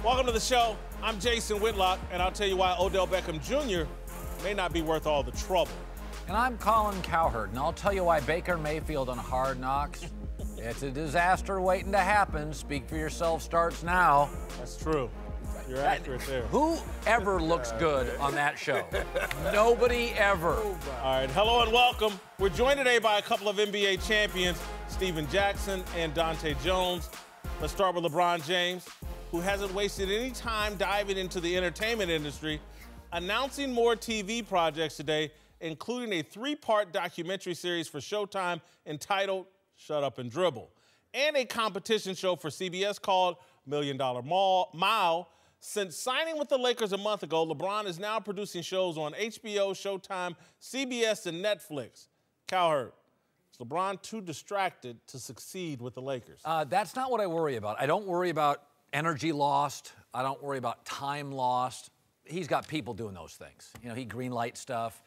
Welcome to the show. I'm Jason Whitlock, and I'll tell you why Odell Beckham Jr. may not be worth all the trouble. And I'm Colin Cowherd, and I'll tell you why Baker Mayfield on Hard Knocks. It's a disaster waiting to happen. Speak for yourself starts now. That's true. You're accurate there. Whoever looks good on that show? Nobody ever. All right, hello and welcome. We're joined today by a couple of NBA champions, Hue Jackson and Dante Jones. Let's start with LeBron James, who hasn't wasted any time diving into the entertainment industry, announcing more TV projects today, including a 3-part documentary series for Showtime entitled Shut Up and Dribble, and a competition show for CBS called $1 Million Mile. Since signing with the Lakers a month ago, LeBron is now producing shows on HBO, Showtime, CBS, and Netflix. Cowherd, is LeBron too distracted to succeed with the Lakers? That's not what I worry about. I don't worry about energy lost. I don't worry about time lost. He's got people doing those things. You know, he greenlight stuff.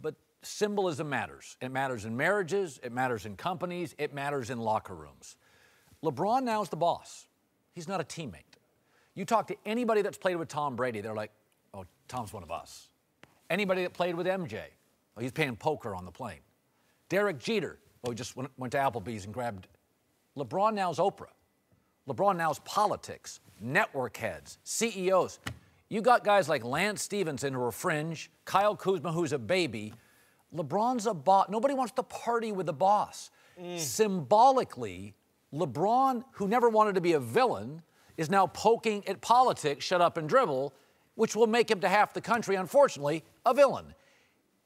But symbolism matters. It matters in marriages. It matters in companies. It matters in locker rooms. LeBron now is the boss. He's not a teammate. You talk to anybody that's played with Tom Brady, they're like, oh, Tom's one of us. Anybody that played with MJ, oh, he's playing poker on the plane. Derek Jeter, oh, he just went to Applebee's and grabbed. LeBron now's Oprah. LeBron now's politics, network heads, CEOs. You got guys like Lance Stevenson who are fringe, Kyle Kuzma who's a baby. LeBron's a boss. Nobody wants to party with the boss. Symbolically, LeBron, who never wanted to be a villain, is now poking at politics, shut up and dribble, which will make him to half the country, unfortunately, a villain.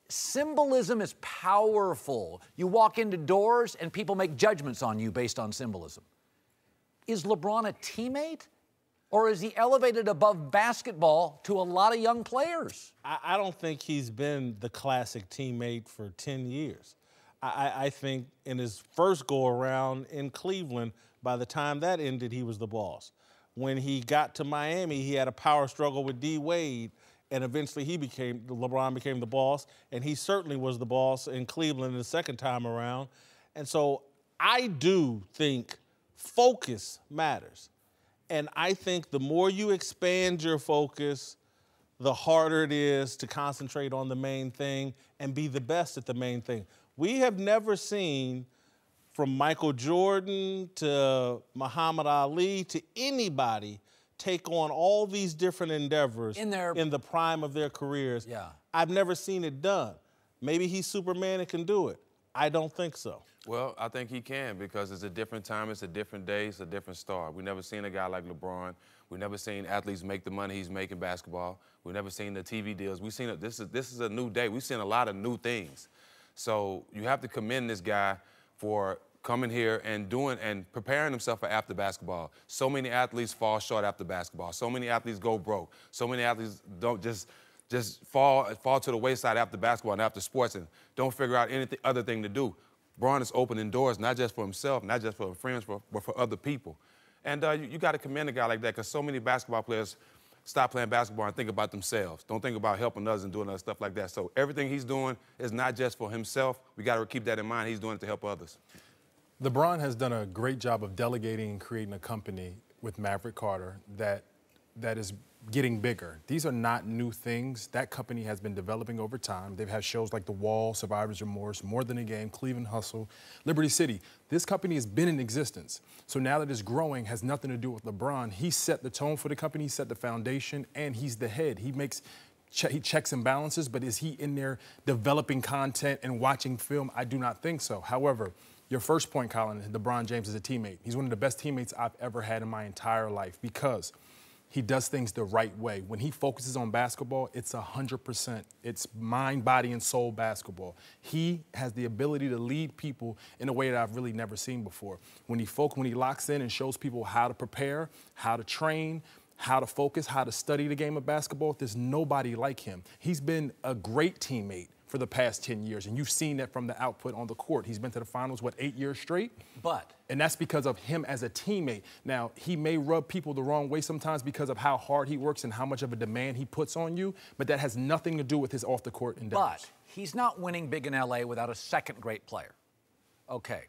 Symbolism is powerful. You walk into doors and people make judgments on you based on symbolism. Is LeBron a teammate? Or is he elevated above basketball to a lot of young players? I don't think he's been the classic teammate for 10 years. I think in his first go-around in Cleveland, by the time that ended, he was the boss. When he got to Miami, he had a power struggle with D. Wade, and eventually LeBron became the boss, and he certainly was the boss in Cleveland the second time around. And so I do think focus matters. And I think the more you expand your focus, the harder it is to concentrate on the main thing and be the best at the main thing. We have never seen, from Michael Jordan to Muhammad Ali to anybody, take on all these different endeavors in the prime of their careers. Yeah. I've never seen it done. Maybe he's Superman and can do it. I don't think so. Well, I think he can, because it's a different time, it's a different day, it's a different star. We've never seen a guy like LeBron. We've never seen athletes make the money he's making basketball. We've never seen the TV deals. We've seen it. This is a new day. We've seen a lot of new things. So you have to commend this guy for coming here and preparing himself for after basketball. So many athletes fall short after basketball. So many athletes go broke. So many athletes don't just fall to the wayside after basketball and after sports and don't figure out anything other thing to do. Bron is opening doors, not just for himself, not just for friends, but for other people. And you got to commend a guy like that, because so many basketball players stop playing basketball and think about themselves. Don't think about helping others and doing other stuff like that. So everything he's doing is not just for himself. We got to keep that in mind. He's doing it to help others. LeBron has done a great job of delegating and creating a company with Maverick Carter that is getting bigger. These are not new things. That company has been developing over time. They've had shows like The Wall, Survivor's Remorse, More Than a Game, Cleveland Hustle, Liberty City. This company has been in existence. So now that it's growing, has nothing to do with LeBron. He set the tone for the company, he set the foundation, and he's the head. He checks and balances, but is he in there developing content and watching film? I do not think so. However, your first point, Colin, LeBron James is a teammate. He's one of the best teammates I've ever had in my entire life, because he does things the right way. When he focuses on basketball, it's 100%. It's mind, body, and soul basketball. He has the ability to lead people in a way that I've really never seen before. When he locks in and shows people how to prepare, how to train, how to focus, how to study the game of basketball, there's nobody like him. He's been a great teammate for the past 10 years, and you've seen that from the output on the court. He's been to the finals, 8 years straight? And that's because of him as a teammate. Now, he may rub people the wrong way sometimes because of how hard he works and how much of a demand he puts on you, but that has nothing to do with his off-the-court endeavors. But he's not winning big in L.A. without a second great player. Okay.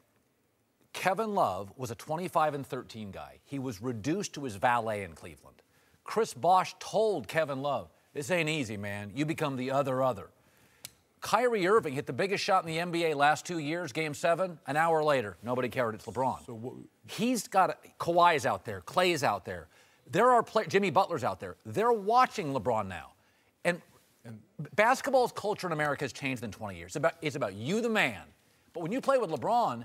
Kevin Love was a 25-13 guy. He was reduced to his valet in Cleveland. Chris Bosh told Kevin Love, this ain't easy, man. You become the other. Kyrie Irving hit the biggest shot in the NBA last 2 years, Game 7. An hour later, nobody cared. It's LeBron. He's got Kawhi's out there. Clay's out there. There are players. Jimmy Butler's out there. They're watching LeBron now. And basketball's culture in America has changed in 20 years. It's about you, the man. But when you play with LeBron,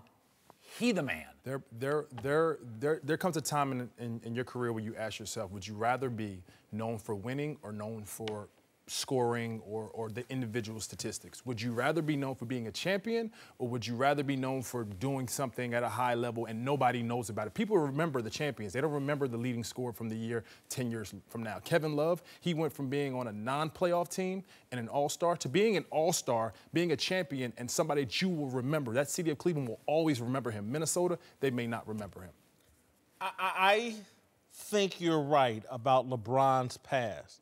he the man. There comes a time in your career where you ask yourself, would you rather be known for winning or known for scoring or the individual statistics? Would you rather be known for being a champion, or would you rather be known for doing something at a high level and nobody knows about it? People remember the champions. They don't remember the leading scorer from the year 10 years from now. Kevin Love, he went from being on a non-playoff team and an all-star to being an all-star, being a champion, and somebody that you will remember. That city of Cleveland will always remember him. Minnesota, they may not remember him. I think you're right about LeBron's past.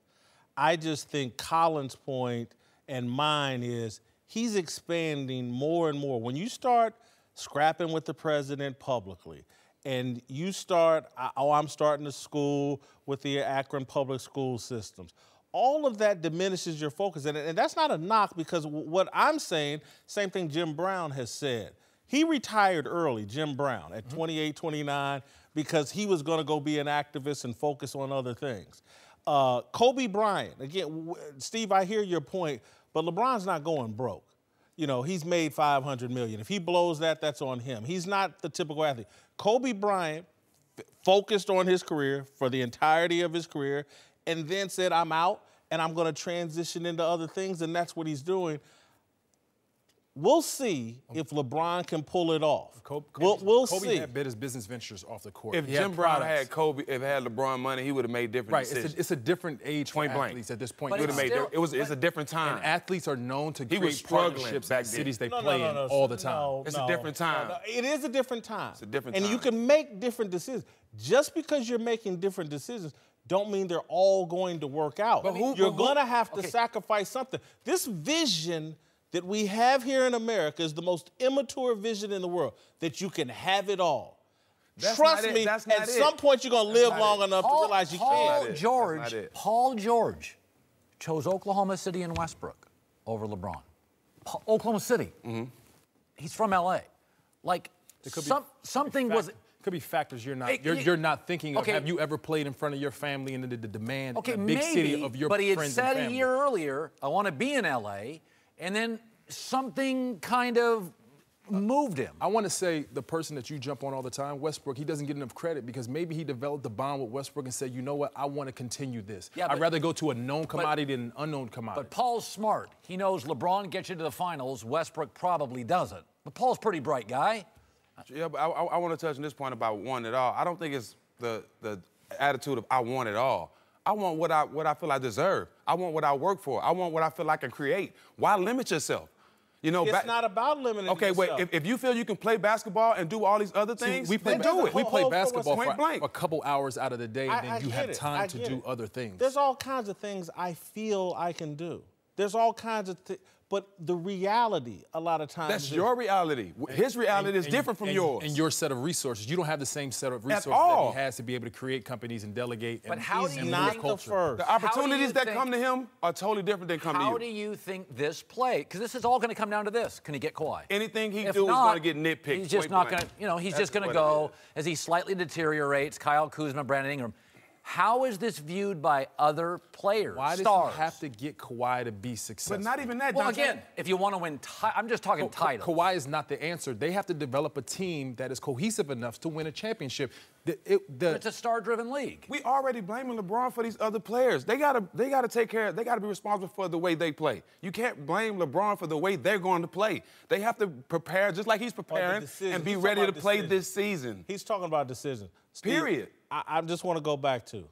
I just think Colin's point and mine is he's expanding more and more. When you start scrapping with the president publicly and you start, I'm starting a school with the Akron public school systems, all of that diminishes your focus. And that's not a knock, because what I'm saying, same thing Jim Brown has said. He retired early, Jim Brown, at 28, 29, because he was going to go be an activist and focus on other things. Kobe Bryant, again, Steve, I hear your point, but LeBron's not going broke. You know, he's made $500 million. If he blows that, that's on him. He's not the typical athlete. Kobe Bryant focused on his career for the entirety of his career and then said, I'm out and I'm going to transition into other things, and that's what he's doing. We'll see if LeBron can pull it off. We'll see. Kobe had bet his business ventures off the court. If Jim Brown had LeBron money, he would have made different decisions. It's a different age for athletes at this point. But it's a different time. And athletes are known to He was create struggling partnerships back in then. cities they play in all the time. It's a different time. It is a different time. It's a different and time. you can make different decisions. Just because you're making different decisions don't mean they're all going to work out. You're going to have to sacrifice something. This vision that we have here in America is the most immature vision in the world, that you can have it all. Trust me, at some point you're going to live long enough to realize you can't. Paul George chose Oklahoma City and Westbrook over LeBron. Oklahoma City. Mm-hmm. He's from L.A. Like, something was... Could be factors you're not thinking of. Have you ever played in front of your family and the demand in a big city of your friends and family? But he had said a year earlier, I want to be in L.A., and then something kind of moved him. I want to say the person that you jump on all the time, Westbrook, he doesn't get enough credit because maybe he developed the bond with Westbrook and said, you know what, I want to continue this. I'd rather go to a known commodity than an unknown commodity. But Paul's smart. He knows LeBron gets you to the finals. Westbrook probably doesn't. But Paul's a pretty bright guy. Yeah, but I want to touch on this point about want it all. I don't think it's the attitude of I want it all. I want what I feel I deserve. I want what I work for. I want what I feel I can create. Why limit yourself? You know, it's not about limiting yourself. Wait, if you feel you can play basketball and do all these other things, then do it. We play basketball for a couple hours out of the day, and then you have time to do other things. There's all kinds of things I feel I can do. There's all kinds of things. But the reality, a lot of times... That's your reality. His reality is different from yours. And your set of resources. You don't have the same set of resources that he has to be able to create companies and delegate. But how do you not the first? The opportunities that come to him are totally different than come to you. How do you think this play? Because this is all going to come down to this. Can he get Kawhi? Anything he do is going to get nitpicked. He's just not going to, he's just going to go as he slightly deteriorates. Kyle Kuzma, Brandon Ingram. How is this viewed by other players, Why does he have to get Kawhi to be successful? But not even that. Well, again, if you want to win, I'm just talking titles. Kawhi is not the answer. They have to develop a team that is cohesive enough to win a championship. It's a star-driven league. We already blaming LeBron for these other players. They gotta take care. They gotta be responsible for the way they play. You can't blame LeBron for the way they're going to play. They have to prepare just like he's preparing and be ready to play this season. He's talking about decisions. Period. I just want to go back to,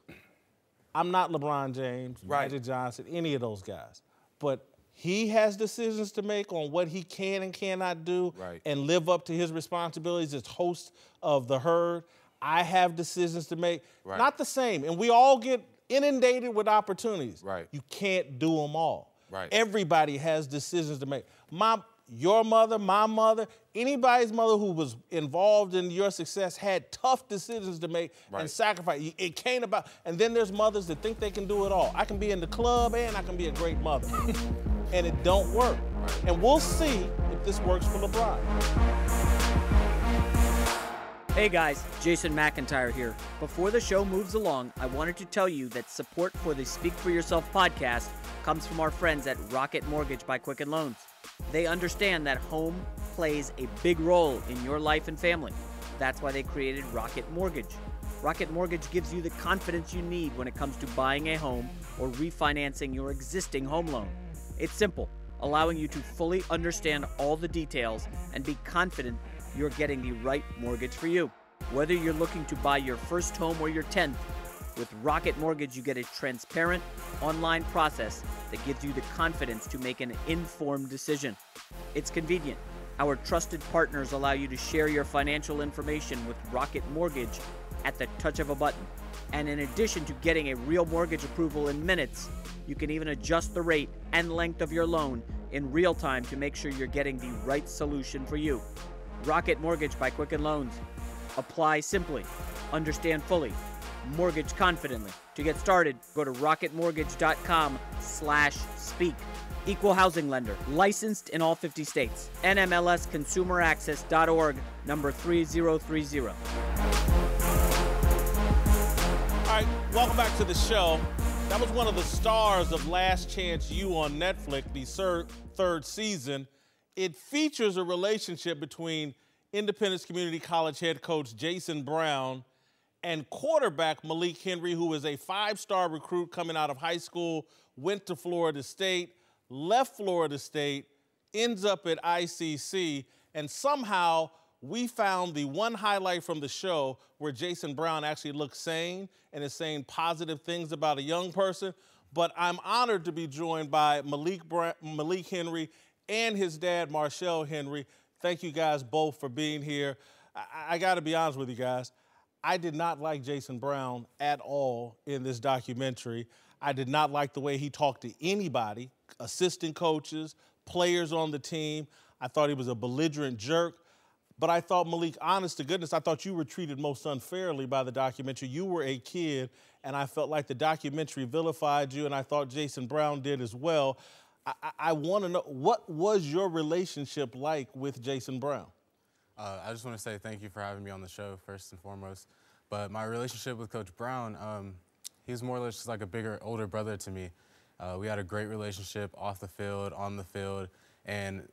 I'm not LeBron James, Magic Johnson, any of those guys. But he has decisions to make on what he can and cannot do and live up to his responsibilities as host of the herd. I have decisions to make. Not the same. And we all get inundated with opportunities. You can't do them all. Everybody has decisions to make. your mother, my mother, anybody's mother who was involved in your success had tough decisions to make and sacrifice. It came about, and then there's mothers that think they can do it all. I can be in the club and I can be a great mother. And it don't work. And we'll see if this works for LeBron. Hey guys, Jason McIntyre here. Before the show moves along, I wanted to tell you that support for the Speak for Yourself podcast comes from our friends at Rocket Mortgage by Quicken Loans. They understand that home plays a big role in your life and family. That's why they created Rocket Mortgage. Rocket Mortgage gives you the confidence you need when it comes to buying a home or refinancing your existing home loan. It's simple, allowing you to fully understand all the details and be confident you're getting the right mortgage for you. Whether you're looking to buy your first home or your 10th, with Rocket Mortgage you get a transparent online process that gives you the confidence to make an informed decision. It's convenient. Our trusted partners allow you to share your financial information with Rocket Mortgage at the touch of a button. And in addition to getting a real mortgage approval in minutes, you can even adjust the rate and length of your loan in real time to make sure you're getting the right solution for you. Rocket Mortgage by Quicken Loans. Apply simply, understand fully, mortgage confidently. To get started, go to rocketmortgage.com/speak. Equal housing lender, licensed in all 50 states. NMLSconsumeraccess.org, number 3030. All right, welcome back to the show. That was one of the stars of Last Chance U on Netflix, the third season. It features a relationship between Independence Community College head coach Jason Brown and quarterback Malik Henry, who is a 5-star recruit coming out of high school, went to Florida State, left Florida State, ends up at ICC, and somehow we found the one highlight from the show where Jason Brown actually looks sane and is saying positive things about a young person. But I'm honored to be joined by Malik Henry and his dad, Marshall Henry. Thank you guys both for being here. I got to be honest with you guys. I did not like Jason Brown at all in this documentary. I did not like the way he talked to anybody, assistant coaches, players on the team. I thought he was a belligerent jerk. But I thought, Malik, honest to goodness, I thought you were treated most unfairly by the documentary. You were a kid, and I felt like the documentary vilified you, and I thought Jason Brown did as well. I want to know, what was your relationship like with Jason Brown? I just want to say thank you for having me on the show, first and foremost. But my relationship with Coach Brown, he was more or less just like a bigger, older brother to me. We had a great relationship off the field, on the field, and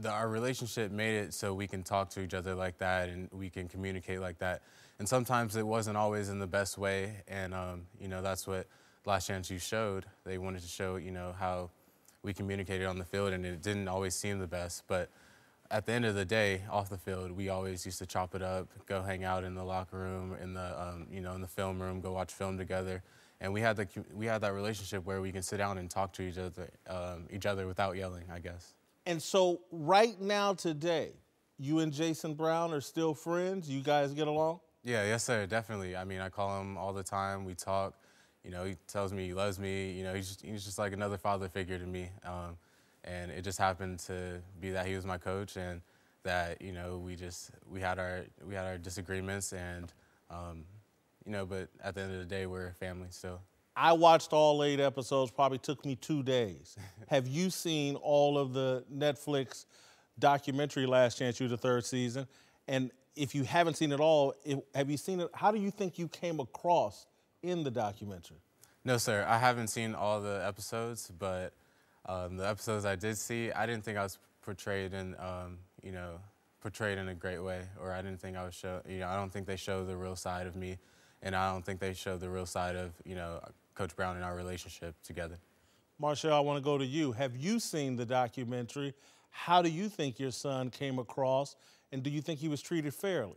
our relationship made it so we can talk to each other like that and we can communicate like that. And sometimes it wasn't always in the best way, and you know, that's what Last Chance U showed. They wanted to show, you know, how we communicated on the field, and it didn't always seem the best. But at the end of the day, off the field, we always used to chop it up, go hang out in the locker room, in the you know, in the film room, go watch film together, and we had that relationship where we can sit down and talk to each other without yelling, I guess. And so right now today, you and Jason Brown are still friends? You guys get along? Yeah, yes, sir, definitely. I mean, I call him all the time. We talk. You know, he tells me he loves me. You know, he's just like another father figure to me. And it just happened to be that he was my coach, and that, you know, we had our disagreements, and you know, but at the end of the day, we're a family still. I watched all 8 episodes, probably took me 2 days. Have you seen all of the Netflix documentary Last Chance U, the 3rd season? And if you haven't seen it all, have you seen it? How do you think you came across in the documentary? No, sir, I haven't seen all the episodes, but the episodes I did see, I didn't think I was portrayed in, you know, portrayed in a great way, or I didn't think I was you know, I don't think they show the real side of me, and I don't think they show the real side of, you know, Coach Brown and our relationship together. Marshall, I want to go to you. Have you seen the documentary? How do you think your son came across, and do you think he was treated fairly?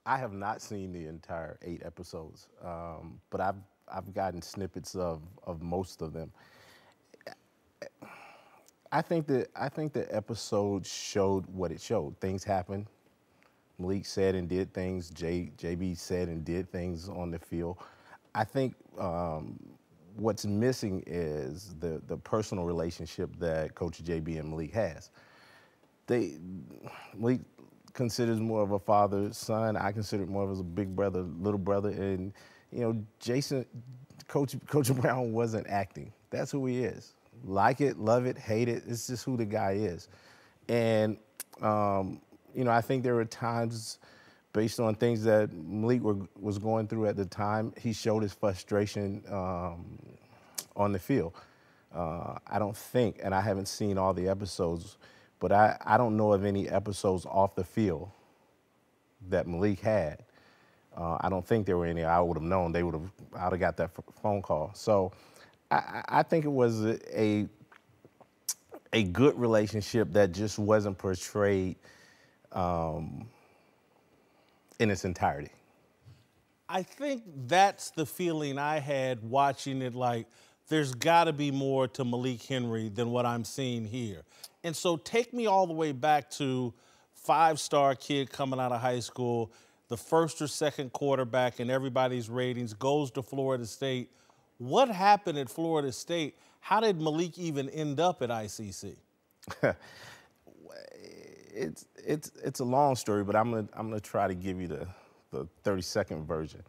I have not seen the entire 8 episodes, but I've gotten snippets of most of them. I think the episode showed what it showed. Things happened. Malik said and did things. JB said and did things on the field. I think what's missing is the personal relationship that Coach JB and Malik has. Malik considers more of a father, son. I consider it more of as a big brother, little brother. And, Jason, Coach Brown wasn't acting. That's who he is. Like it, love it, hate it. It's just who the guy is. And, I think there were times based on things that Malik was going through at the time, he showed his frustration on the field. I don't think, and I haven't seen all the episodes, but I don't know of any episodes off the field that Malik had. I don't think there were any. I would have known. I'd have got that phone call. So I think it was a good relationship that just wasn't portrayed in its entirety. I think that's the feeling I had watching it, like there's got to be more to Malik Henry than what I'm seeing here. And so take me all the way back to 5-star kid coming out of high school, the first or second quarterback in everybody's ratings, goes to Florida State. What happened at Florida State? How did Malik even end up at ICC? It's a long story, but I'm gonna try to give you the 30-second version.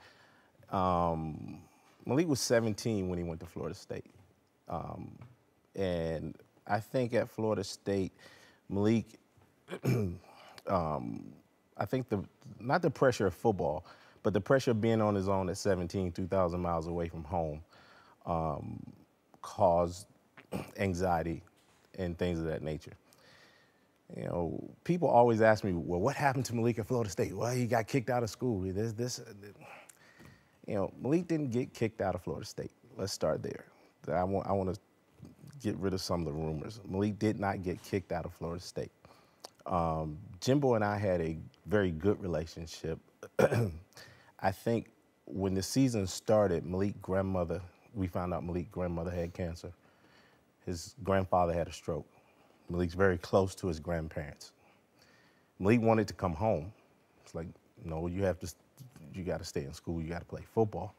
Malik was 17 when he went to Florida State, and I think at Florida State, Malik, I think not the pressure of football, but the pressure of being on his own at 17, 2,000 miles away from home, caused anxiety and things of that nature. People always ask me, well, what happened to Malik at Florida State? Well, he got kicked out of school. Malik didn't get kicked out of Florida State. Let's start there. I want to get rid of some of the rumors. Malik did not get kicked out of Florida State. Jimbo and I had a very good relationship. I think when the season started, we found out Malik's grandmother had cancer. His grandfather had a stroke. Malik's very close to his grandparents. Malik wanted to come home. It's like, no, you got to stay in school. You got to play football.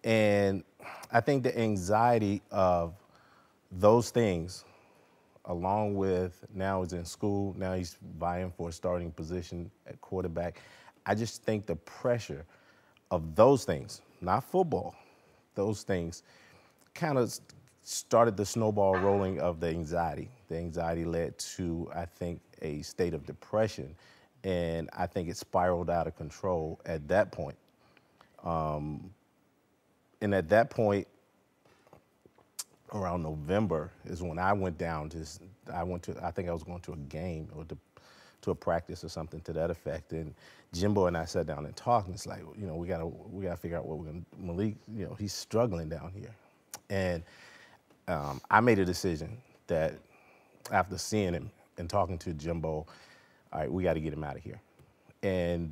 And I think the anxiety of those things, along with now he's in school, now he's vying for a starting position at quarterback. I just think the pressure of those things, not football, those things kind of started the snowball rolling of the anxiety. The anxiety led to, I think, a state of depression, and I think it spiraled out of control at that point. And at that point, around November is when I went down I think I was going to a game or to a practice or something to that effect. And Jimbo and I sat down and talked, and it's like, we gotta figure out what we're gonna, Malik, he's struggling down here. And I made a decision that after seeing him and talking to Jimbo, all right, we got to get him out of here. And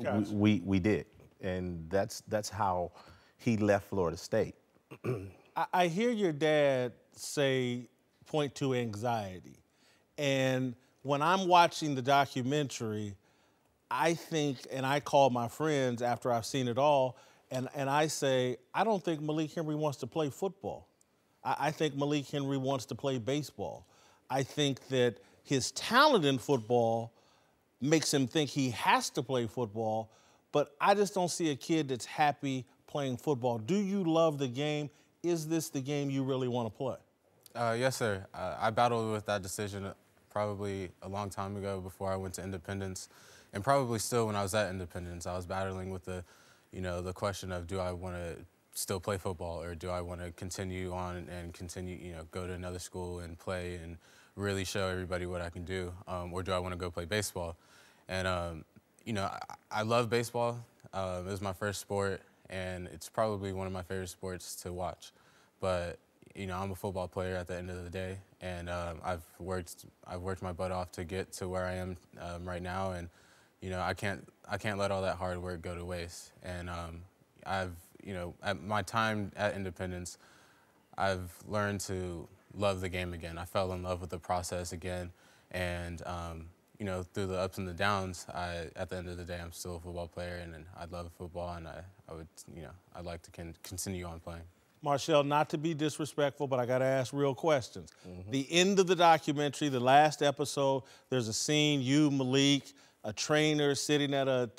Gotcha. we did. And that's how he left Florida State. I hear your dad point to anxiety. And when I'm watching the documentary, I think, and I call my friends after I've seen it all, and I say, I don't think Malik Henry wants to play football. I think Malik Henry wants to play baseball. I think that his talent in football makes him think he has to play football, but I just don't see a kid that's happy playing football. Do you love the game? Is this the game you really want to play? Yes, sir. I battled with that decision probably a long time ago before I went to Independence, and probably still when I was at Independence, I was battling with the question of, do I want to still play football, or do I want to continue on and continue, go to another school and play and really show everybody what I can do, or do I want to go play baseball? And I love baseball. It was my first sport, and it's probably one of my favorite sports to watch. But I'm a football player at the end of the day, and I've worked my butt off to get to where I am right now, and I can't let all that hard work go to waste. And at my time at Independence, I've learned to love the game again. I fell in love with the process again, and through the ups and the downs, at the end of the day, I'm still a football player, and I love football, and I'd like to continue on playing. Marshall, not to be disrespectful, but I got to ask real questions. The end of the documentary, the last episode, there's a scene, you, Malik, a trainer sitting at a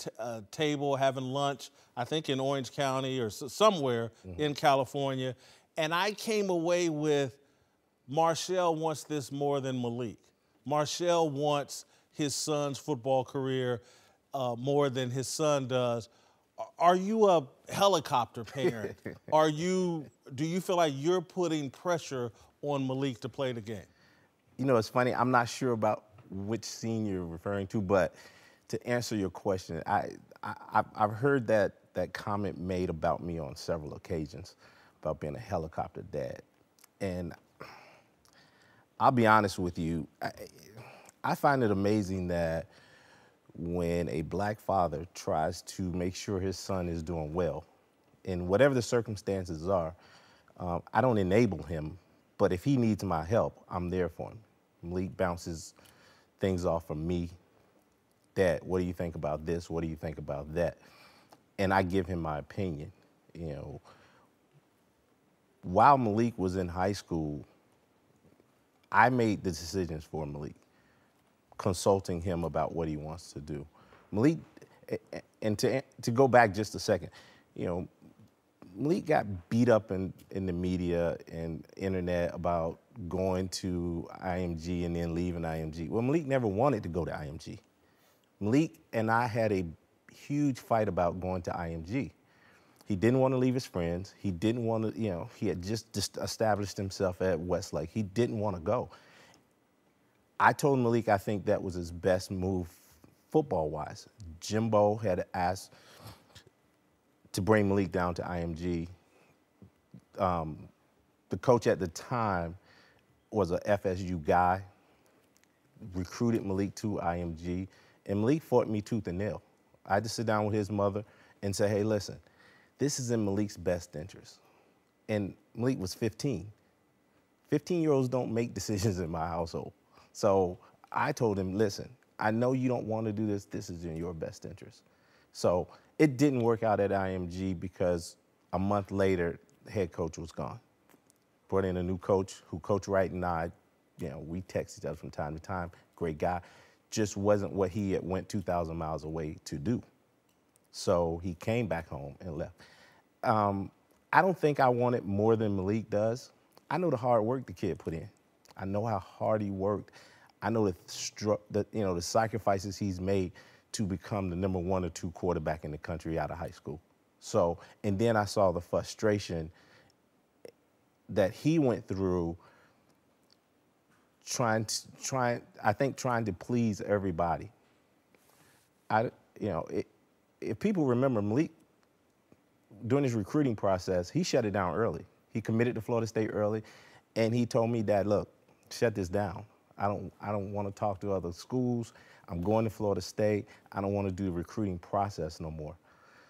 table having lunch, I think in Orange County or somewhere in California. And I came away with Marshall wants this more than Malik. Marshall wants his son's football career more than his son does. Are you a helicopter parent? Do you feel like you're putting pressure on Malik to play the game? You know, it's funny. I'm not sure about which scene you're referring to, but to answer your question, I've heard that comment made about me on several occasions about being a helicopter dad. And I'll be honest with you, I find it amazing that when a black father tries to make sure his son is doing well, in whatever the circumstances are, I don't enable him, but if he needs my help, I'm there for him. Malik bounces things off from me. Dad, what do you think about this? What do you think about that? And I give him my opinion. You know, while Malik was in high school, I made the decisions for Malik, consulting him about what he wants to do. Malik, and to go back just a second, you know, Malik got beat up in the media and internet about going to IMG and then leaving IMG. Well, Malik never wanted to go to IMG. Malik and I had a huge fight about going to IMG. He didn't want to leave his friends. He didn't want to, you know, he had just established himself at Westlake. He didn't want to go. I told Malik I think that was his best move football-wise. Jimbo had asked to bring Malik down to IMG. The coach at the time was a FSU guy, recruited Malik to IMG, and Malik fought me tooth and nail. I had to sit down with his mother and say, hey, listen, this is in Malik's best interest. And Malik was 15. 15-year-olds don't make decisions in my household. So I told him, listen, I know you don't want to do this. This is in your best interest. So it didn't work out at IMG because a month later, the head coach was gone. Brought in a new coach who Coach Wright and I, you know, we text each other from time to time. Great guy. Just wasn't what he had went 2,000 miles away to do. So he came back home and left. I don't think I want it more than Malik does. I know the hard work the kid put in. I know how hard he worked. I know the sacrifices he's made to become the number 1 or 2 quarterback in the country out of high school. So, and then I saw the frustration that he went through trying to please everybody. If people remember Malik, during his recruiting process, he shut it down early. He committed to Florida State early, and he told me, Dad, look, shut this down. I don't want to talk to other schools. I'm going to Florida State. I don't want to do the recruiting process no more.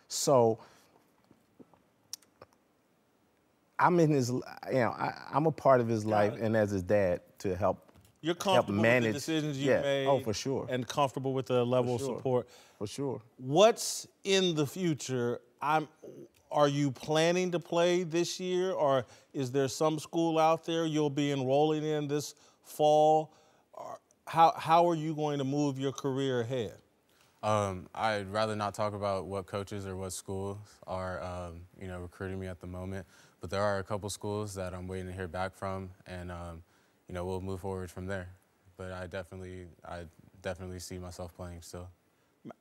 So I'm in his, I'm a part of his life, and as his dad to help. You're comfortable with the decisions you made. Oh, for sure. And comfortable with the level of support. For sure. What's in the future? Are you planning to play this year, or is there some school out there you'll be enrolling in this fall? How are you going to move your career ahead? I'd rather not talk about what coaches or what schools are, recruiting me at the moment. But there are a couple schools that I'm waiting to hear back from, and we'll move forward from there. But I definitely see myself playing still.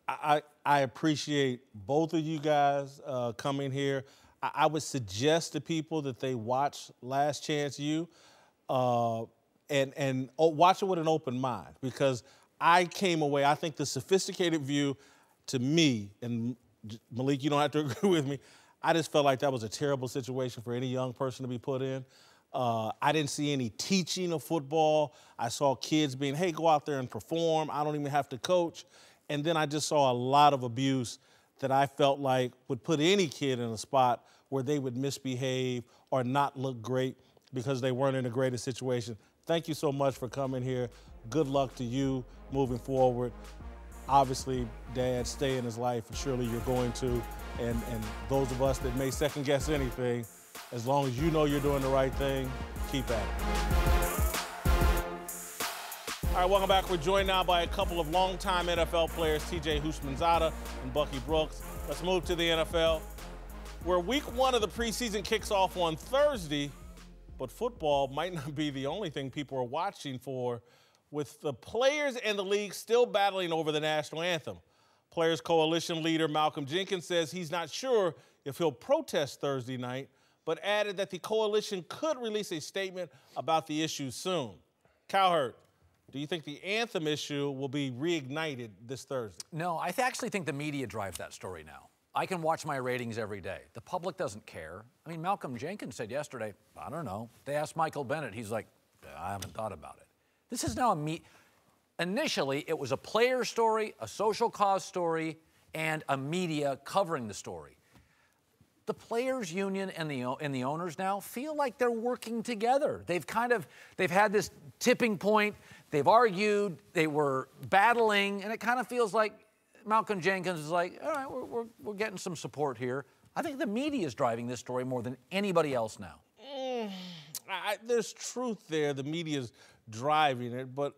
I appreciate both of you guys coming here. I would suggest to people that they watch Last Chance U and watch it with an open mind, because I came away, I think the sophisticated view to me, and Malik, you don't have to agree with me, I just felt like that was a terrible situation for any young person to be put in. I didn't see any teaching of football. I saw kids being, hey, go out there and perform. I don't even have to coach. And then I just saw a lot of abuse that I felt like would put any kid in a spot where they would misbehave or not look great because they weren't in the greatest situation. Thank you so much for coming here. Good luck to you moving forward. Obviously, Dad, stay in his life, and surely you're going to. And those of us that may second guess anything, As long as you know you're doing the right thing, keep at it. All right, welcome back. We're joined now by a couple of longtime NFL players, T.J. Houshmandzadeh and Bucky Brooks. Let's move to the NFL, where week 1 of the preseason kicks off on Thursday, but football might not be the only thing people are watching for, with the players and the league still battling over the national anthem. Players Coalition leader Malcolm Jenkins says he's not sure if he'll protest Thursday night, but added that the coalition could release a statement about the issue soon. Cowherd, do you think the anthem issue will be reignited this Thursday? No, I actually think the media drives that story now. I can watch my ratings every day. The public doesn't care. I mean, Malcolm Jenkins said yesterday, I don't know. They asked Michael Bennett. He's like, I haven't thought about it. This is now initially, it was a player story, a social cause story, and a media covering the story. The players' union and the owners now feel like they're working together. They've had this tipping point. They've argued. They were battling, and it kind of feels like Malcolm Jenkins is like, all right, we're getting some support here. I think the media is driving this story more than anybody else now. There's truth there. The media's driving it, but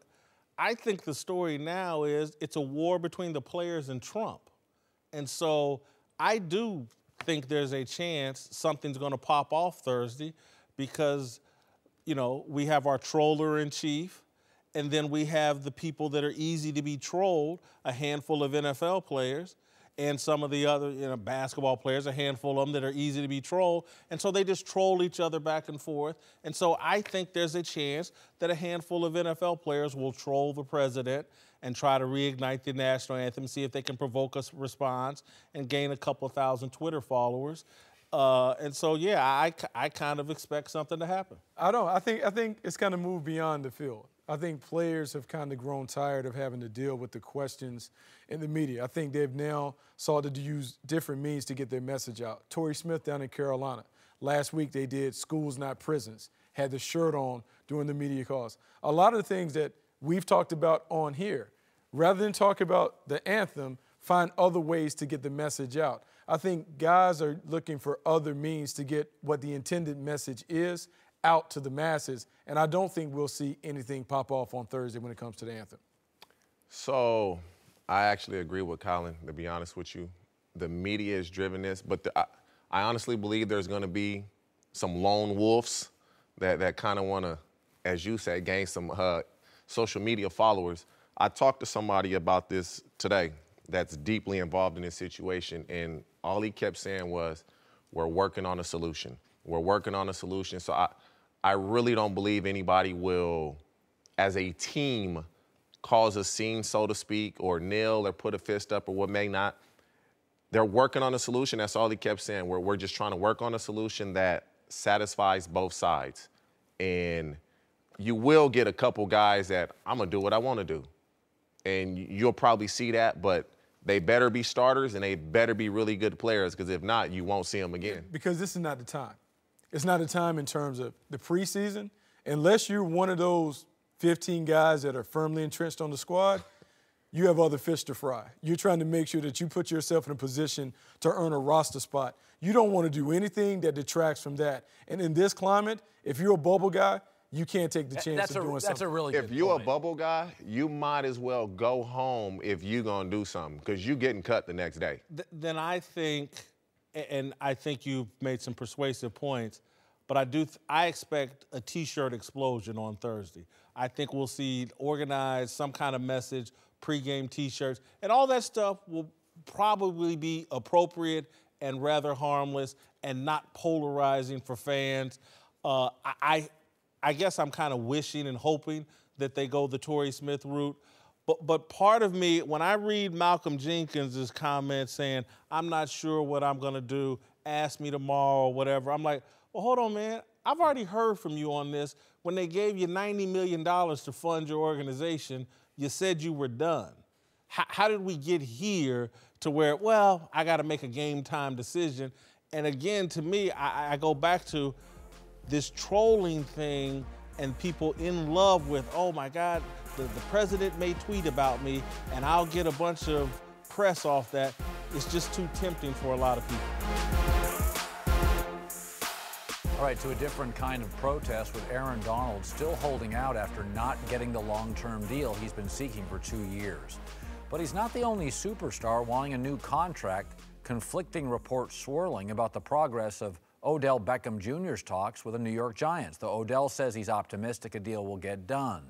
I think the story now is it's a war between the players and Trump. And so I do think there's a chance something's going to pop off Thursday because, you know, we have our troller in chief, and then we have the people that are easy to be trolled, a handful of NFL players, and some of the other, basketball players, a handful of them that are easy to be trolled. And so they just troll each other back and forth. And so I think there's a chance that a handful of NFL players will troll the president and try to reignite the national anthem, see if they can provoke a response and gain a couple thousand Twitter followers. And so, yeah, I kind of expect something to happen. I think it's kind of moved beyond the field. I think players have kind of grown tired of having to deal with the questions in the media. I think they've now started to use different means to get their message out. Torrey Smith down in Carolina. Last week they did Schools Not Prisons, had the shirt on during the media calls. A lot of the things that we've talked about on here, rather than talk about the anthem, find other ways to get the message out. I think guys are looking for other means to get what the intended message is out to the masses, and I don't think we'll see anything pop off on Thursday when it comes to the anthem. So I actually agree with Colin, to be honest with you. The media is driven this, but I honestly believe there's going to be some lone wolves that kind of want to, as you said, gain some social media followers. I talked to somebody about this today that's deeply involved in this situation, and all he kept saying was, we're working on a solution. We're working on a solution. So I really don't believe anybody will, as a team, cause a scene, so to speak, or kneel or put a fist up or what may not. They're working on a solution. That's all he kept saying. We're just trying to work on a solution that satisfies both sides. And you will get a couple guys that, I'm going to do what I want to do. And you'll probably see that, but they better be starters and they better be really good players, because if not, you won't see them again. Because this is not the time. It's not a time in terms of the preseason. Unless you're one of those 15 guys that are firmly entrenched on the squad, you have other fish to fry. You're trying to make sure that you put yourself in a position to earn a roster spot. You don't want to do anything that detracts from that. And in this climate, if you're a bubble guy, you can't take the chance of doing something. That's a really good If you're point. a bubble guy, you might as well go home if you're going to do something, because you're getting cut the next day. Then I think, and I think you've made some persuasive points, but I expect a T-shirt explosion on Thursday. I think we'll see organized some kind of message, pregame T-shirts, and all that stuff will probably be appropriate and rather harmless and not polarizing for fans. I guess I'm kind of wishing and hoping that they go the Torrey Smith route. But part of me, when I read Malcolm Jenkins' comment saying, I'm not sure what I'm going to do, ask me tomorrow or whatever, I'm like, well, hold on, man. I've already heard from you on this. When they gave you $90 million to fund your organization, you said you were done. How did we get here to where, well, I got to make a game time decision? And again, to me, I go back to this trolling thing and people in love with, oh my God, the president may tweet about me and I'll get a bunch of press off that. It's just too tempting for a lot of people. All right, to a different kind of protest with Aaron Donald still holding out after not getting the long-term deal he's been seeking for 2 years. But he's not the only superstar wanting a new contract. Conflicting reports swirling about the progress of Odell Beckham Jr.'s talks with the New York Giants, though Odell says he's optimistic a deal will get done.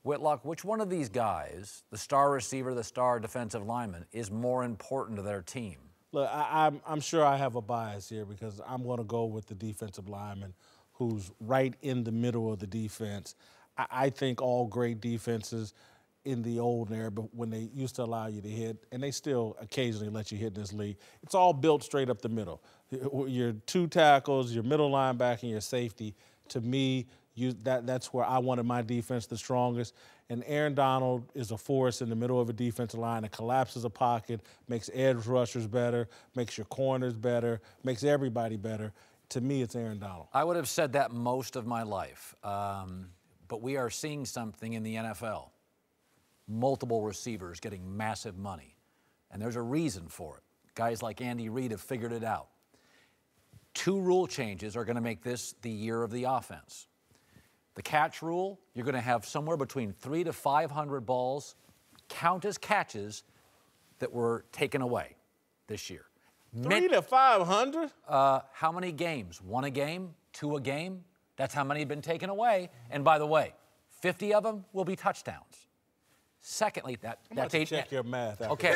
Whitlock, which one of these guys, the star receiver, the star defensive lineman, is more important to their team? Look, I'm sure I have a bias here because I'm going to go with the defensive lineman who's right in the middle of the defense. I think all great defenses in the old era, but when they used to allow you to hit, and they still occasionally let you hit in this league, it's all built straight up the middle. Your two tackles, your middle linebacker, and your safety, to me, that's where I wanted my defense the strongest. And Aaron Donald is a force in the middle of a defensive line that collapses a pocket, makes edge rushers better, makes your corners better, makes everybody better. To me, it's Aaron Donald. I would have said that most of my life, but we are seeing something in the NFL. Multiple receivers getting massive money, and there's a reason for it. Guys like Andy Reid have figured it out. 2 rule changes are going to make this the year of the offense. The catch rule, you're going to have somewhere between 300 to 500 balls count as catches that were taken away this year. 300 to 500? How many games? 1 a game? 2 a game? That's how many have been taken away. And by the way, 50 of them will be touchdowns. Secondly, that's eight. Check your math. Okay.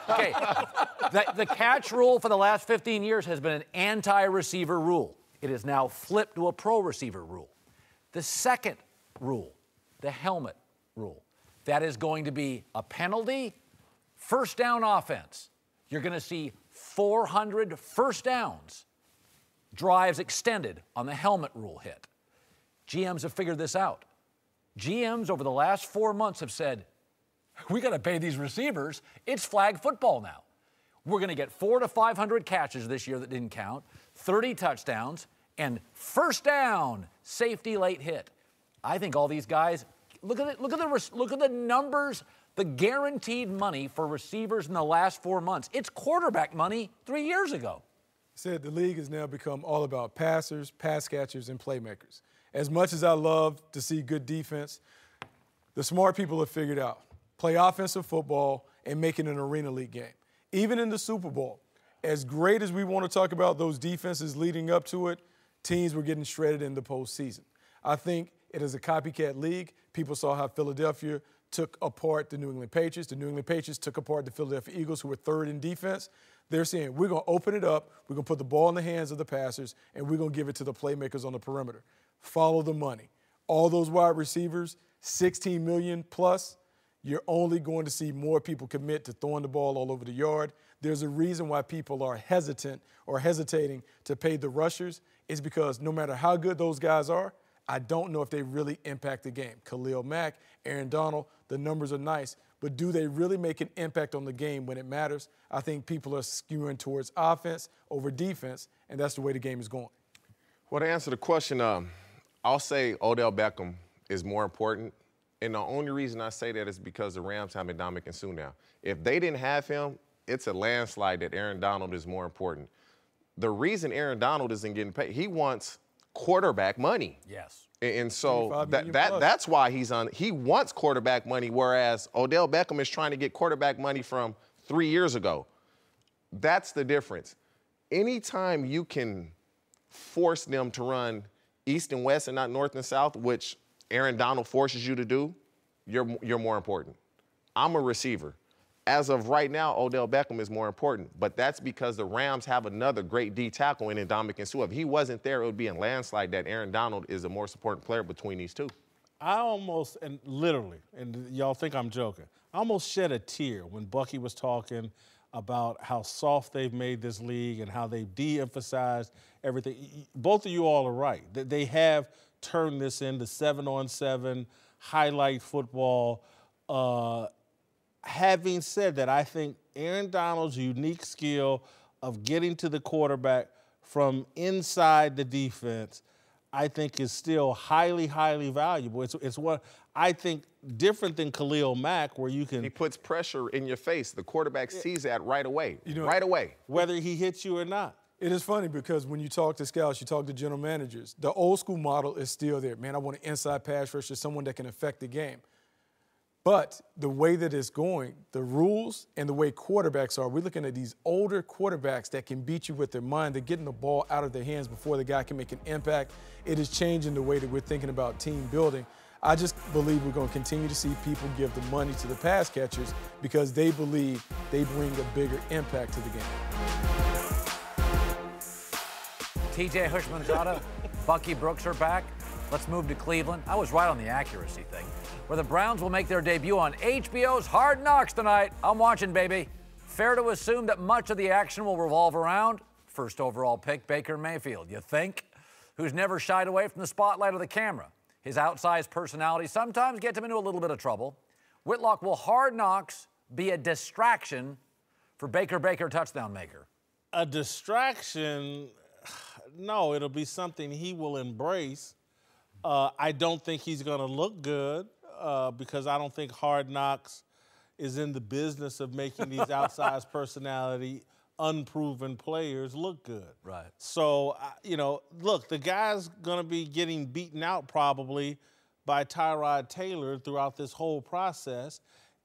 Okay. The catch rule for the last 15 years has been an anti-receiver rule. It is now flipped to a pro receiver rule. The second rule, the helmet rule, that is going to be a penalty, first down offense. You're going to see 400 first downs, drives extended on the helmet rule hit. GMs have figured this out. GMs over the last 4 months have said, we got to pay these receivers. It's flag football now. We're going to get 400 to 500 catches this year that didn't count, 30 touchdowns, and first down, safety late hit. I think all these guys, look at the numbers, the guaranteed money for receivers in the last 4 months. It's quarterback money 3 years ago. Said the league has now become all about passers, pass catchers, and playmakers. As much as I love to see good defense, the smart people have figured out play offensive football and make it an arena league game. Even in the Super Bowl, as great as we want to talk about those defenses leading up to it, teams were getting shredded in the postseason. I think it is a copycat league. People saw how Philadelphia took apart the New England Patriots. The New England Patriots took apart the Philadelphia Eagles, who were third in defense. They're saying, we're going to open it up, we're going to put the ball in the hands of the passers, and we're going to give it to the playmakers on the perimeter. Follow the money. All those wide receivers, 16 million plus, you're only going to see more people commit to throwing the ball all over the yard. There's a reason why people are hesitant or hesitating to pay the rushers. It's because no matter how good those guys are, I don't know if they really impact the game. Khalil Mack, Aaron Donald, the numbers are nice, but do they really make an impact on the game when it matters? I think people are skewing towards offense over defense, and that's the way the game is going. Well, to answer the question, I'll say Odell Beckham is more important. And the only reason I say that is because the Rams have Ndamukong Suh now. If they didn't have him, it's a landslide that Aaron Donald is more important. The reason Aaron Donald isn't getting paid, he wants quarterback money. Yes. And so that's why he wants quarterback money, whereas Odell Beckham is trying to get quarterback money from 3 years ago. That's the difference. Anytime you can force them to run east and west and not north and south, which Aaron Donald forces you to do, you're more important. I'm a receiver. As of right now, Odell Beckham is more important, but that's because the Rams have another great D tackle in Ndamukong Suh. If he wasn't there, it would be a landslide that Aaron Donald is a more important player between these two. I almost, and literally, and y'all think I'm joking, I almost shed a tear when Bucky was talking about how soft they've made this league and how they've de-emphasized everything. Both of you all are right. They have turned this into 7-on-7 highlight football. Having said that, I think Aaron Donald's unique skill of getting to the quarterback from inside the defense, I think is still highly, highly valuable. It's what I think different than Khalil Mack, where you can. He puts pressure in your face. The quarterback sees that right away. Right away. Whether he hits you or not. It is funny because when you talk to scouts, you talk to general managers, the old school model is still there. Man, I want an inside pass rusher, someone that can affect the game. But the way that it's going, the rules and the way quarterbacks are, we're looking at these older quarterbacks that can beat you with their mind. They're getting the ball out of their hands before the guy can make an impact. It is changing the way that we're thinking about team building. I just believe we're going to continue to see people give the money to the pass catchers because they believe they bring a bigger impact to the game. TJ Hushmanzada, Bucky Brooks are back. Let's move to Cleveland. I was right on the accuracy thing. Where the Browns will make their debut on HBO's Hard Knocks tonight. I'm watching, baby. Fair to assume that much of the action will revolve around first overall pick Baker Mayfield, you think? Who's never shied away from the spotlight or the camera. His outsized personality sometimes gets him into a little bit of trouble. Whitlock, will Hard Knocks be a distraction for Baker touchdown maker? A distraction? No, it'll be something he will embrace. I don't think he's going to look good because I don't think Hard Knocks is in the business of making these outsized personality, unproven players look good. Right. So, look, the guy's going to be getting beaten out probably by Tyrod Taylor throughout this whole process,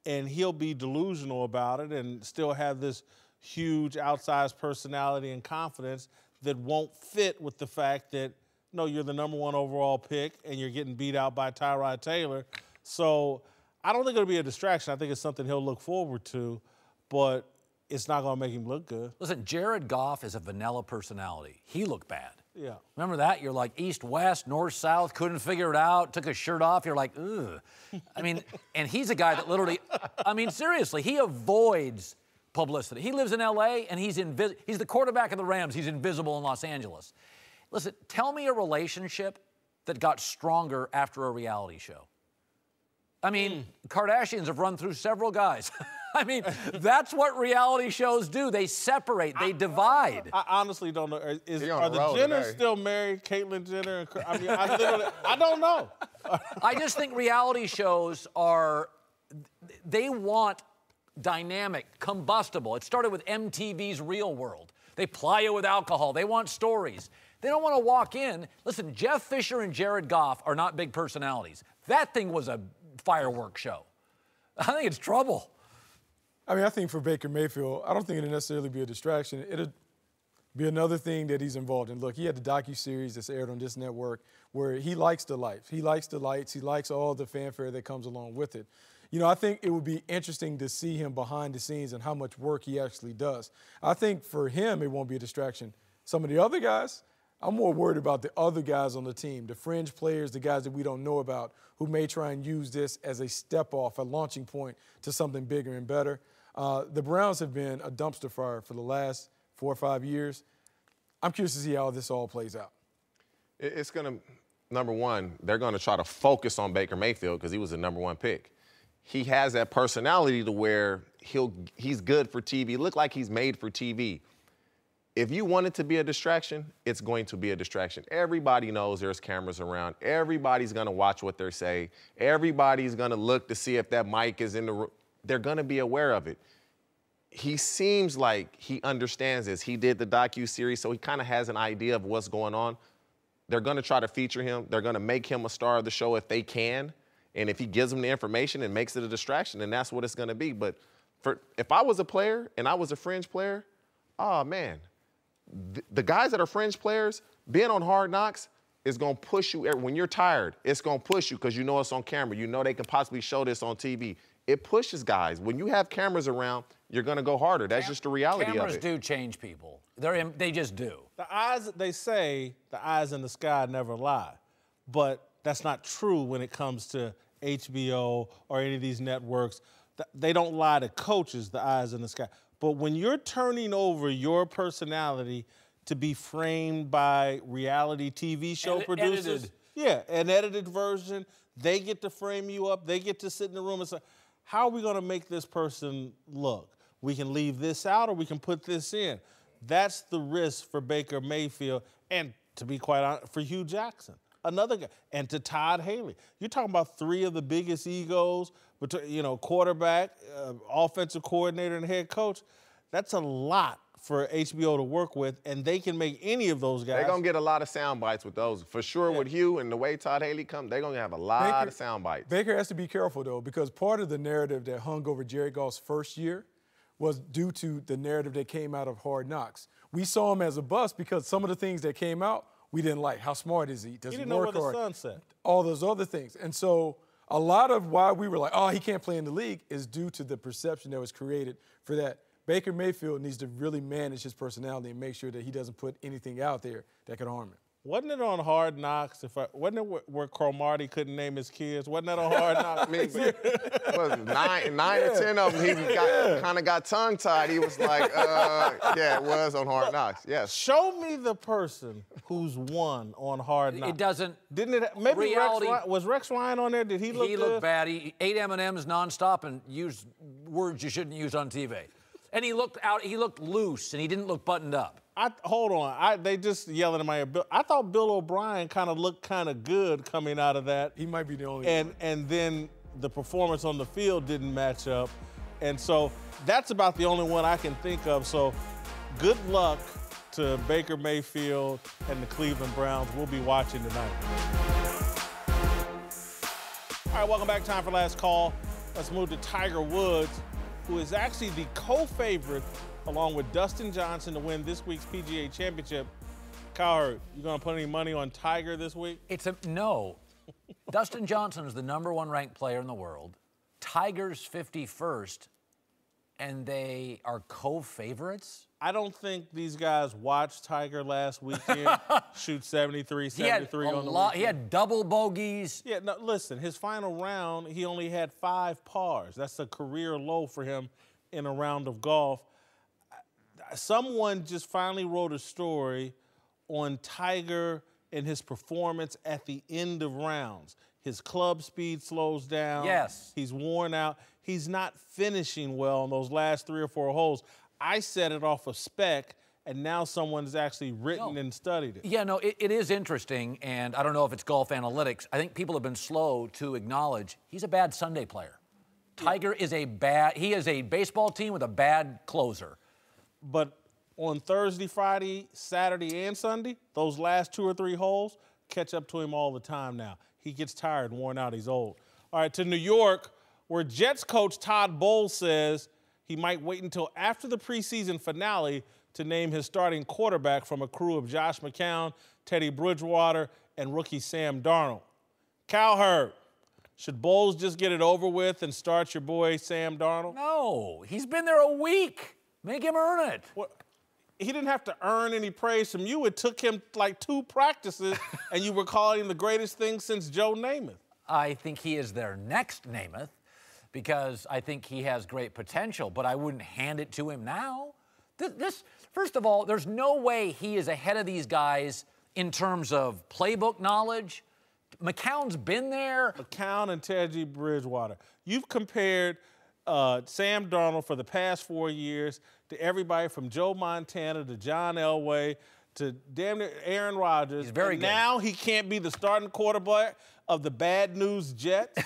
and he'll be delusional about it and still have this huge outsized personality and confidence that won't fit with the fact that, no, you're the #1 overall pick and you're getting beat out by Tyrod Taylor. So I don't think it'll be a distraction. I think it's something he'll look forward to, but it's not going to make him look good. Listen, Jared Goff is a vanilla personality. He looked bad. Yeah. Remember that? You're like east-west, north-south, couldn't figure it out, took his shirt off. You're like, ugh. I mean, and he's a guy that literally, seriously, he avoids publicity. He lives in L.A., and he's the quarterback of the Rams. He's invisible in Los Angeles. Listen, tell me a relationship that got stronger after a reality show. Kardashians have run through several guys. That's what reality shows do. They separate, they divide. I honestly don't know. Are the Jenners still married, Caitlyn Jenner? I don't know. I just think reality shows they want dynamic, combustible. It started with MTV's Real World. They ply you with alcohol. They want stories. They don't want to walk in. Listen, Jeff Fisher and Jared Goff are not big personalities. That thing was a fireworks show. I think it's trouble. I think for Baker Mayfield, I don't think it'll necessarily be a distraction. It'll be another thing that he's involved in. Look, he had the docuseries that's aired on this network where he likes the life. He likes the lights. He likes all the fanfare that comes along with it. I think it would be interesting to see him behind the scenes and how much work he actually does. I think for him, it won't be a distraction. Some of the other guys, I'm more worried about the other guys on the team, the fringe players, the guys that we don't know about, who may try and use this as a step-off, a launching point to something bigger and better. The Browns have been a dumpster fire for the last 4 or 5 years. I'm curious to see how this all plays out. It's going to, number one, they're going to try to focus on Baker Mayfield because he was the #1 pick. He has that personality to where he's good for TV. Look like he's made for TV. If you want it to be a distraction, it's going to be a distraction. Everybody knows there's cameras around. Everybody's going to watch what they're saying. Everybody's going to look to see if that mic is in the room. They're going to be aware of it. He seems like he understands this. He did the docuseries, so he kind of has an idea of what's going on. They're going to try to feature him. They're going to make him a star of the show if they can. And if he gives them the information and makes it a distraction, then that's what it's going to be. But if I was a player and I was a fringe player, oh, man, the guys that are fringe players, being on Hard Knocks is going to push you. When you're tired, it's going to push you because you know it's on camera. You know they can possibly show this on TV. It pushes guys. When you have cameras around, you're going to go harder. That's just the reality of it. Cameras do change people. They just do. They say the eyes in the sky never lie. But that's not true when it comes to HBO or any of these networks. They don't lie to coaches, the eyes in the sky. But when you're turning over your personality to be framed by reality TV show producers, an edited version, they get to frame you up. They get to sit in the room and say, how are we going to make this person look? We can leave this out or we can put this in. That's the risk for Baker Mayfield and, to be quite honest, for Hue Jackson. Another guy, and to Todd Haley. You're talking about 3 of the biggest egos, quarterback, offensive coordinator, and head coach. That's a lot for HBO to work with, and they can make any of those guys. They're going to get a lot of sound bites with those. For sure with Hue and the way Todd Haley comes, they're going to have a lot of sound bites. Baker has to be careful, though, because part of the narrative that hung over Jared Goff's first year was due to the narrative that came out of Hard Knocks. We saw him as a bust because some of the things that came out, we didn't like. How smart is he? Does he didn't work know where hard? the sun set. All those other things. And so a lot of why we were like, oh, he can't play in the league is due to the perception that was created for that. Baker Mayfield needs to really manage his personality and make sure that he doesn't put anything out there that could harm him. Wasn't it on Hard Knocks? Wasn't it where Cromartie couldn't name his kids? Wasn't that on Hard Knocks? I mean, nine or 10 of them, he kind of got tongue-tied. He was like, yeah, it was on Hard Knocks, yes. Show me the person who's won on Hard Knocks. It doesn't. Didn't it? Maybe reality, was Rex Ryan on there? Did he look good? He looked bad. He ate M&Ms nonstop and used words you shouldn't use on TV. And he looked loose, and he didn't look buttoned up. Hold on. They just yelling at my ear. I thought Bill O'Brien kind of looked kind of good coming out of that. He might be the only one. And then the performance on the field didn't match up. And so that's about the only one I can think of. So good luck to Baker Mayfield and the Cleveland Browns. We'll be watching tonight. All right, welcome back. Time for last call. Let's move to Tiger Woods, who is actually the co-favorite along with Dustin Johnson to win this week's PGA Championship. Cowherd, you going to put any money on Tiger this week? No. Dustin Johnson is the #1 ranked player in the world. Tiger's 51st, and they are co-favorites? I don't think these guys watched Tiger last weekend shoot 73 on the weekend. He had double bogeys. Yeah, no, listen, his final round, he only had 5 pars. That's a career low for him in a round of golf. Someone just finally wrote a story on Tiger and his performance at the end of rounds. His club speed slows down. Yes. He's worn out. He's not finishing well on those last 3 or 4 holes. I set it off of spec, and now someone's actually written and studied it. Yeah, no, it is interesting, and I don't know if it's golf analytics. I think people have been slow to acknowledge he's a bad Sunday player. Tiger is he is a baseball team with a bad closer. But on Thursday, Friday, Saturday, and Sunday, those last 2 or 3 holes catch up to him all the time now. He gets tired and worn out. He's old. All right, to New York, where Jets coach Todd Bowles says he might wait until after the preseason finale to name his starting quarterback from a crew of Josh McCown, Teddy Bridgewater, and rookie Sam Darnold. Cowherd, should Bowles just get it over with and start your boy Sam Darnold? No, he's been there a week. Make him earn it. What? He didn't have to earn any praise from you. It took him like 2 practices, and you were calling him the greatest thing since Joe Namath. I think he is their next Namath because I think he has great potential, but I wouldn't hand it to him now. First of all, there's no way he is ahead of these guys in terms of playbook knowledge. McCown's been there. McCown and Teddy Bridgewater. You've compared Sam Darnold for the past 4 years to everybody from Joe Montana to John Elway to damn near Aaron Rodgers. He's very good. Now he can't be the starting quarterback of the bad news Jets.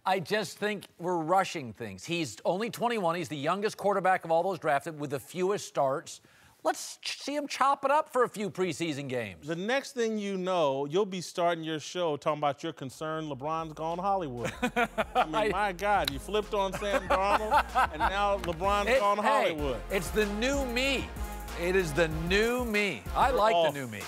I just think we're rushing things. He's only 21. He's the youngest quarterback of all those drafted with the fewest starts. Let's see him chop it up for a few preseason games. The next thing you know, you'll be starting your show talking about your concern LeBron's gone Hollywood. I mean, my God, you flipped on Sam Darnold, and now LeBron's gone Hollywood. Hey, it's the new me. It is the new me. I like the new me.